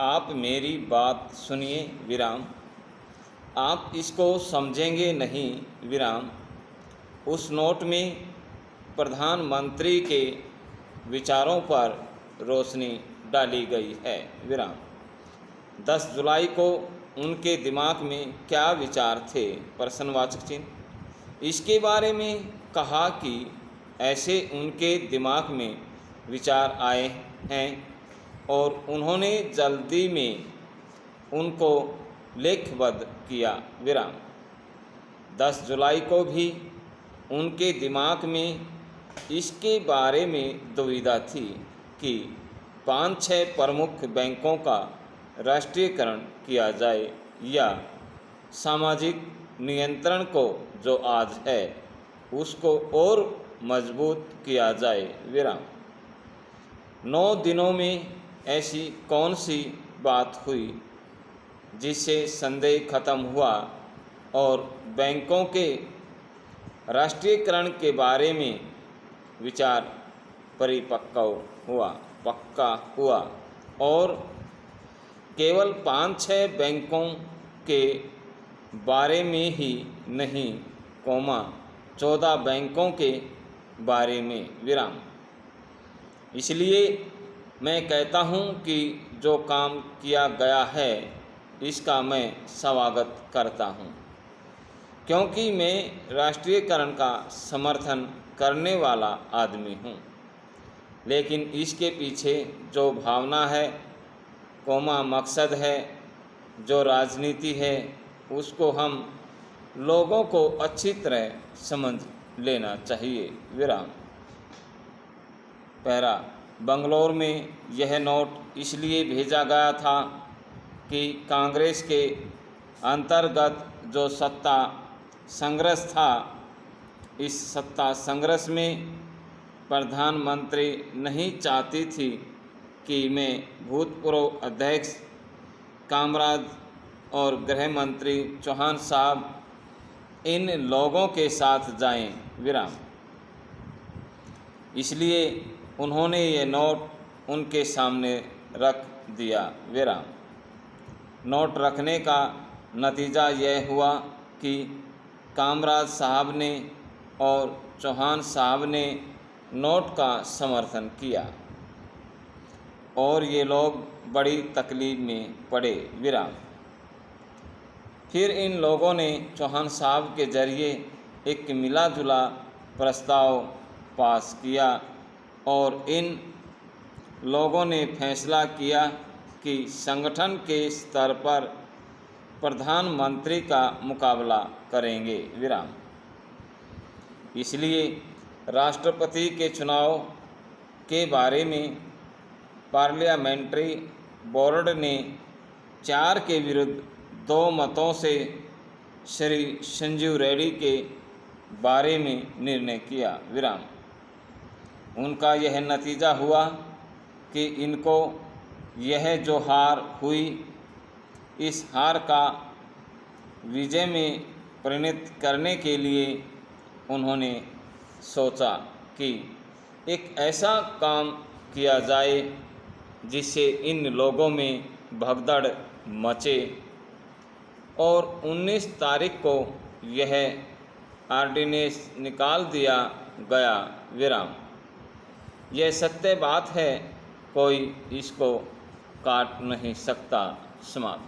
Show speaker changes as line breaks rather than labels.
आप मेरी बात सुनिए विराम। आप इसको समझेंगे नहीं विराम। उस नोट में प्रधानमंत्री के विचारों पर रोशनी डाली गई है विराम। 10 जुलाई को उनके दिमाग में क्या विचार थे, प्रश्नवाचक चिन्ह। इसके बारे में कहा कि ऐसे उनके दिमाग में विचार आए हैं और उन्होंने जल्दी में उनको लेखबद्ध किया विराम। 10 जुलाई को भी उनके दिमाग में इसके बारे में दुविधा थी कि 5-6 प्रमुख बैंकों का राष्ट्रीयकरण किया जाए या सामाजिक नियंत्रण को जो आज है उसको और मजबूत किया जाए विराम। 9 दिनों में ऐसी कौन सी बात हुई जिससे संदेह खत्म हुआ और बैंकों के राष्ट्रीयकरण के बारे में विचार पक्का हुआ और केवल 5-6 बैंकों के बारे में ही नहीं, 14 बैंकों के बारे में विराम। इसलिए मैं कहता हूं कि जो काम किया गया है इसका मैं स्वागत करता हूं, क्योंकि मैं राष्ट्रीयकरण का समर्थन करने वाला आदमी हूं। लेकिन इसके पीछे जो भावना है, मकसद है, जो राजनीति है, उसको हम लोगों को अच्छी तरह समझ लेना चाहिए विराम। पैरा, बंगलौर में यह नोट इसलिए भेजा गया था कि कांग्रेस के अंतर्गत जो सत्ता संघर्ष था, इस सत्ता संघर्ष में प्रधानमंत्री नहीं चाहती थी कि मैं भूतपूर्व अध्यक्ष कामराज और गृह मंत्री चौहान साहब इन लोगों के साथ जाएं विराम। इसलिए उन्होंने ये नोट उनके सामने रख दिया विराम। नोट रखने का नतीजा यह हुआ कि कामराज साहब ने और चौहान साहब ने नोट का समर्थन किया और ये लोग बड़ी तकलीफ में पड़े विराम। फिर इन लोगों ने चौहान साहब के जरिए एक मिला जुला प्रस्ताव पास किया और इन लोगों ने फैसला किया कि संगठन के स्तर पर प्रधानमंत्री का मुकाबला करेंगे विराम। इसलिए राष्ट्रपति के चुनाव के बारे में पार्लियामेंट्री बोर्ड ने 4 के विरुद्ध 2 मतों से श्री संजीव रेड्डी के बारे में निर्णय किया विराम। उनका यह नतीजा हुआ कि इनको यह जो हार हुई, इस हार का विजय में परिणत करने के लिए उन्होंने सोचा कि एक ऐसा काम किया जाए जिससे इन लोगों में भगदड़ मचे और 19 तारीख को यह ऑर्डिनेंस निकाल दिया गया विराम। यह सत्य बात है, कोई इसको काट नहीं सकता। समाप्त।